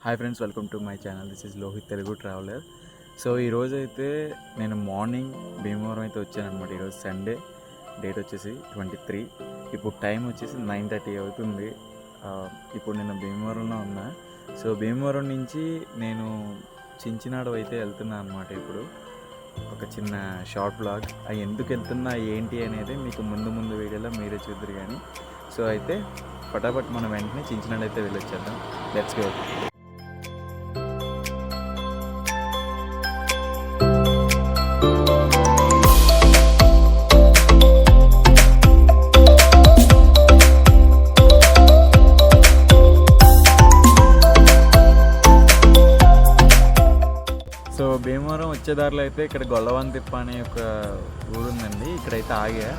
Hi friends, welcome to my channel. This is Lohith Telugu traveller. So ఈరోజు అయితే నేను morning Bhimavaram అయితే వచ్చాను అనమాట. ఈరోజు సండే, డేట్ వచ్చేసి 23. ఇప్పుడు టైం వచ్చేసి 9:30 అవుతుంది. ఇప్పుడు నేను భీమవరంలో ఉన్నా. సో భీమవరం నుంచి నేను చించినాడు అయితే వెళ్తున్నా అనమాట. ఇప్పుడు ఒక చిన్న షార్ట్ బ్లాగ్, అవి ఎందుకు వెళ్తున్నా ఏంటి అనేది మీకు ముందు వీడియోలో మీరే చూద్దరు. కానీ సో అయితే ఫటాఫట్ మనం వెంటనే చించినాడు అయితే వెళ్ళొచ్చేద్దాం. Let's go. సో భీమవరం వచ్చేదారిలో అయితే ఇక్కడ గొల్లవంతిప్ప అనే ఒక ఊరు ఉందండి. ఇక్కడైతే ఆగా.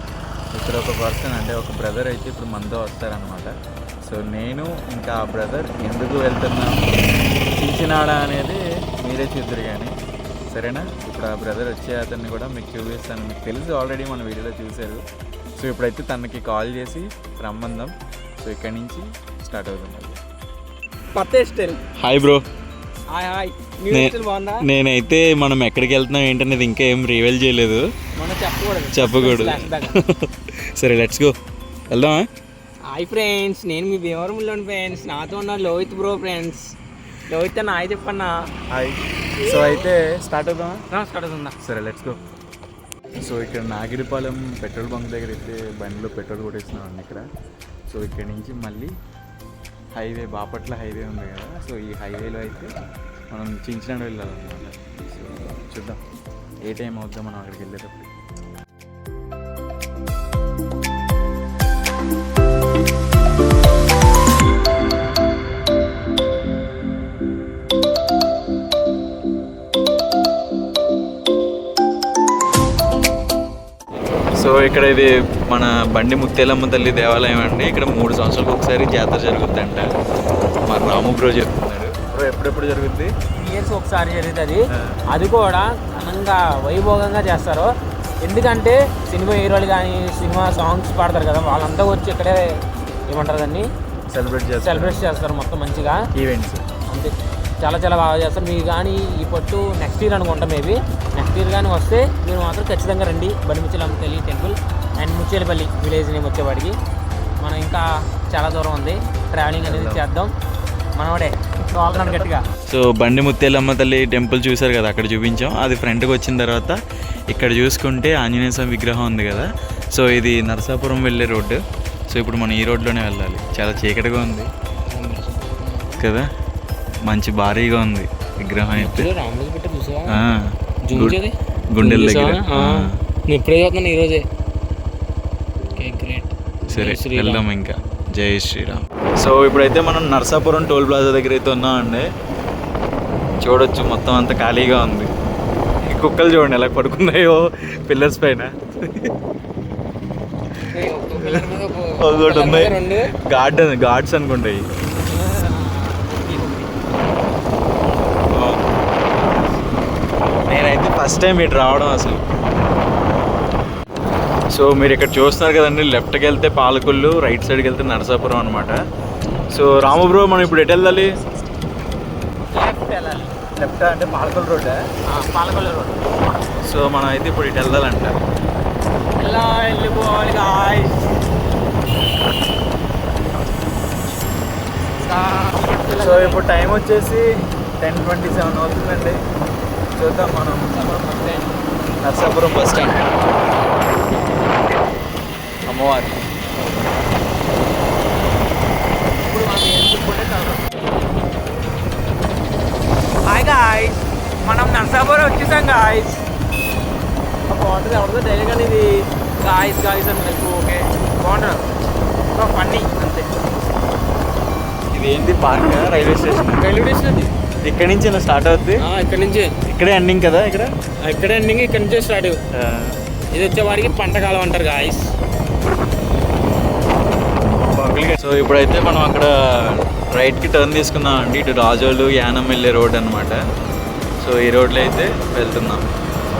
ఇక్కడ ఒక పర్సన్ అంటే ఒక బ్రదర్ అయితే ఇప్పుడు మనతో వస్తారనమాట. సో నేను ఇంకా ఆ బ్రదర్ ఎందుకు వెళ్తున్నాం చించినాడ అనేది మీరే చూద్దరు. కానీ సరేనా, ఇప్పుడు ఆ బ్రదర్ వచ్చే అతన్ని కూడా మీకు చూపిస్తాను. మీకు తెలుసు, ఆల్రెడీ మన వీడియోలో చూశారు. సో ఇప్పుడైతే తనకి కాల్ చేసి రమ్మందాం. సో ఇక్కడి నుంచి స్టార్ట్ అవుతుంది. Hi bro. నేనైతే మనం ఎక్కడికి వెళ్తున్నాం ఏంటనేది ఇంకా ఏం రివీల్ చేయలేదు, చెప్పకూడదు. సరే లెట్స్ గో, వెళ్దామా? హాయ్ ఫ్రెండ్స్, నేను మీ భీమవరంలోని ఫ్రెండ్స్. నాతో ఉన్న లోహిత్ బ్రో ఫ్రెండ్స్. లోహిత్ అన్న హాయ్ చెప్పన్నా. హాయ్. సో అయితే స్టార్ట్ అవుదామా? స్టార్ట్ అవుతుందా? సరే లెట్స్ గో. సో ఇక్కడ నాగిడిపాలెం పెట్రోల్ బంక్ దగ్గర అయితే బండిలో పెట్రోల్ కొట్టేస్తున్నాం ఇక్కడ. సో ఇక్కడ నుంచి మళ్ళీ హైవే, బాపట్ల హైవే ఉంది కదా. సో ఈ హైవేలో అయితే మనం చించినాడు వెళ్ళాలన్నమాట. సో చూద్దాం ఏ టైం అవుద్దాం మనం అక్కడికి వెళ్ళేటప్పుడు. సో ఇక్కడ ఇది మన బండి ముత్తేలమ్మ తల్లి దేవాలయం అండి. ఇక్కడ 3 సంవత్సరాలకు ఒకసారి జాతర జరుగుతుందంట. మరి రాము బ్రో చెప్తున్నాడు. బ్రో ఎప్పుడెప్పుడు జరుగుద్ది? ఇయర్స్ ఒకసారి జరుగుతుంది. అది కూడా ఘనంగా వైభోగంగా చేస్తారు. ఎందుకంటే సినిమా హీరోలు కానీ సినిమా సాంగ్స్ పాడతారు కదా, వాళ్ళంతా వచ్చి ఇక్కడే ఏమంటారు దాన్ని సెలబ్రేట్ చేస్తారు మొత్తం మంచిగా. ఈవెంట్స్ అంతే, చాలా బాగా చేస్తారు. మీరు కానీ ఈ పట్టు నెక్స్ట్ ఇయర్ అనుకుంటా, మేబీ నెక్స్ట్ ఇయర్ కానీ వస్తే మీరు మాత్రం ఖచ్చితంగా రండి. బండిముచ్చేలమ్మ తల్లి టెంపుల్ అండ్ ముచ్చేలపల్లి విలేజ్ నేమ్ వచ్చేవాడికి. మనం ఇంకా చాలా దూరం ఉంది, ట్రావెలింగ్ అనేది చేద్దాం మనవాడే గట్టిగా. సో బండి ముత్తేలమ్మ తల్లి టెంపుల్ చూసారు కదా, అక్కడ చూపించాం. అది ఫ్రంట్కి వచ్చిన తర్వాత ఇక్కడ చూసుకుంటే ఆంజనేయ స్వామి విగ్రహం ఉంది కదా. సో ఇది నరసాపురం వెళ్ళే రోడ్డు. సో ఇప్పుడు మనం ఈ రోడ్లోనే వెళ్ళాలి. చాలా చీకటిగా ఉంది కదా, మంచి భారీగా ఉంది విగ్రహం అయితే. గుండెల దగ్గర ఇప్పుడే చూస్తున్నాను ఈరోజే. సరే వెళ్దాం ఇంకా. జై శ్రీరామ్. సో ఇప్పుడైతే మనం నరసాపురం టోల్ ప్లాజా దగ్గర అయితే ఉన్నామండి. చూడొచ్చు మొత్తం అంతా ఖాళీగా ఉంది. ఈ కుక్కలు చూడండి ఎలా పడుకున్నాయో పిల్లర్స్ పైన. ఒకటి ఉన్నాయి, గార్డ్స్ అనుకుంటాయి. నేనైతే ఫస్ట్ టైం ఇటు రావడం అసలు. సో మీరు ఇక్కడ చూస్తున్నారు కదండి, లెఫ్ట్కి వెళ్తే పాలకొల్లు, రైట్ సైడ్కి వెళ్తే నరసాపురం అనమాట. సో రాము బ్రో, మనం ఇప్పుడు ఎటు వెళ్ళాలి? లెఫ్ట్ అంటే Palakollu road. Palakollu road. So మనం అయితే ఇప్పుడు ఇటు వెళ్ళాలంట. వెళ్ళిపోవాలి. సో ఇప్పుడు టైం వచ్చేసి 10:27 అవుతుందండి. చూద్దాం మనం నరసాపురం బస్ స్టాండ్. అమ్మవారి హాయ్ గాయ్స్, మనం నరసాపురం వచ్చేసాం గాయ్స్. బాగుంటుంది, ఎవరితో డైలీ కానీ ఇది గాయ్స్ అని మీకు ఓకే బాగుంటుంది, ఫన్నీ అంతే. ఇది ఏంటి పార్క్? Railway station. ఇక్కడి నుంచి స్టార్ట్ అవుద్ది. ఇక్కడ నుంచి ఇక్కడే ఎండింగ్ కదా. ఇక్కడే ఎండింగ్, ఇక్కడ నుంచే స్టార్ట్. ఇది వచ్చేవాడికి పంటకాలం అంటారు గాయస్. సో ఇప్పుడైతే మనం అక్కడ రైట్కి టర్న్ తీసుకున్నాం అండి. ఇటు రాజోలు యానం వెళ్ళే రోడ్ అనమాట. సో ఈ రోడ్లో అయితే వెళ్తున్నాం.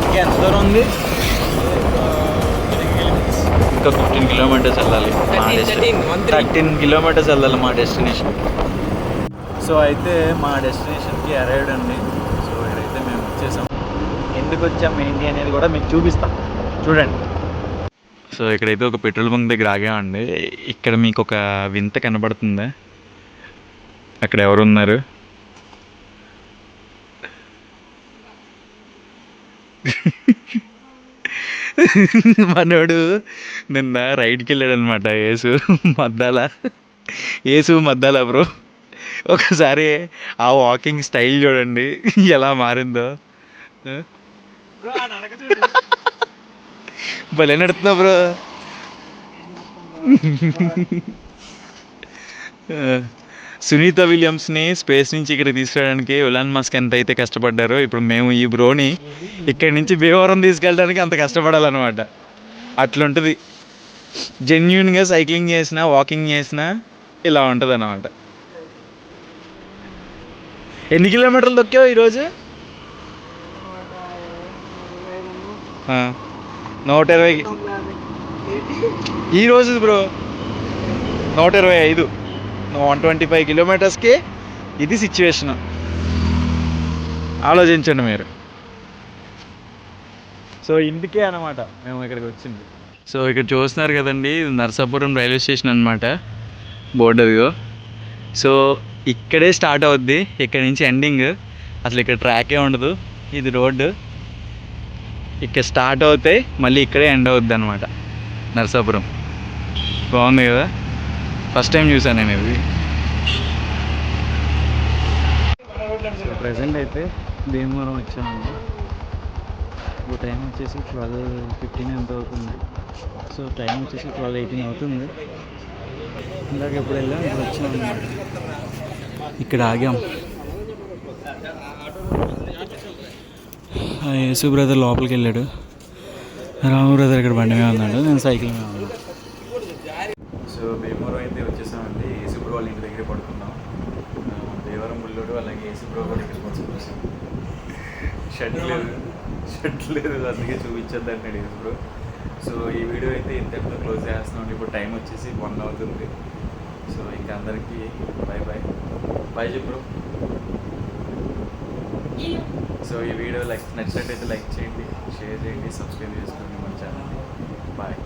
ఇంకా ఎంత దూరం ఉంది? ఇంకా 15 కిలోమీటర్స్ వెళ్ళాలి. 13 కిలోమీటర్స్ వెళ్ళాలి మా డెస్టినేషన్. సో అయితే మా డెస్టినేషన్కి అరైవ్డ్ అండి. సో ఇక్కడైతే మేము వచ్చేసాం. ఎందుకు వచ్చాం ఏంటి అనేది కూడా మీకు చూపిస్తాం, చూడండి. సో ఇక్కడైతే ఒక పెట్రోల్ బంక్ దగ్గర ఆగామండి. ఇక్కడ మీకు ఒక వింత కనబడుతుందా? అక్కడ ఎవరున్నారు? మనోడు నిన్న రైడ్కి వెళ్ళాడు అనమాట. యేసు మద్దాల బ్రో. ఒకసారి ఆ వాకింగ్ స్టైల్ చూడండి ఎలా మారిందో. భలే నడుతున్నా బ్రో. సునీత విలియమ్స్ని స్పేస్ నుంచి ఇక్కడ తీసుకురావడానికి ఎలాన్ మస్క్ ఎంత అయితే కష్టపడ్డారో, ఇప్పుడు మేము ఈ బ్రోని ఇక్కడి నుంచి భీమవరం తీసుకెళ్ళడానికి అంత కష్టపడాలన్నమాట. అట్లుంటుంది. జెన్యున్గా సైక్లింగ్ చేసినా వాకింగ్ చేసినా ఇలా ఉంటుంది అన్నమాట. ఎన్ని కిలోమీటర్లు తొక్కావు ఈరోజు? 120. ఈరోజు బ్రో 125. 125 కిలోమీటర్స్కి ఇది సిచ్యువేషను. ఆలోచించండి మీరు. సో ఇందుకే అన్నమాట మేము ఇక్కడికి వచ్చింది. సో ఇక్కడ చూస్తున్నారు కదండి, నరసాపురం రైల్వే స్టేషన్ అనమాట. బోర్డు అదిగో. సో ఇక్కడే స్టార్ట్ అవుద్ది, ఇక్కడ నుంచి ఎండింగ్. అసలు ఇక్కడ ట్రాకే ఉండదు, ఇది రోడ్డు. ఇక్కడ స్టార్ట్ అవుతాయి, మళ్ళీ ఇక్కడే ఎండ్ అవుద్ది అనమాట నరసాపురం. బాగుంది కదా, ఫస్ట్ టైం చూసాను నేను ఇది. సో ప్రజెంట్ అయితే భీమవరం వచ్చామండి. ఇప్పుడు టైం వచ్చేసి 12:15 ఎంత అవుతుంది. సో టైం వచ్చేసి 12:18 అవుతుంది. ఇందాక ఎప్పుడు వెళ్ళాం, ఇప్పుడు వచ్చాం అన్నమాట. ఇక్కడ ఆగాం. యేసు బ్రదర్ లోపలికి వెళ్ళాడు, రాము బ్రదర్ ఇక్కడ బండి మీద ఉన్నాడు, నేను సైకిల్ మీద ఉన్నాను. సో భీమవరం అయితే వచ్చేసామండి. యేసు బ్రో వాళ్ళ ఇంటి దగ్గర పడుకున్నాం. దేవరం బుల్లోడు అలాగే యేసు బ్రో కూడా ఇక్కడ పడుకున్నాం. షర్ట్ లేదు అందుకే చూపించద్దు అంటాడు యేసు బ్రో. సో ఈ వీడియో అయితే ఇంతటితో క్లోజ్ చేస్తున్నాం. ఇప్పుడు టైం వచ్చేసి 1 అవుతుంది. సో ఇంకా అందరికీ బాయ్ చెప్పు. సో ఈ వీడియో నచ్చినట్టయితే లైక్ చేయండి, షేర్ చేయండి, సబ్స్క్రైబ్ చేసుకోండి మన ఛానల్ని. బాయ్.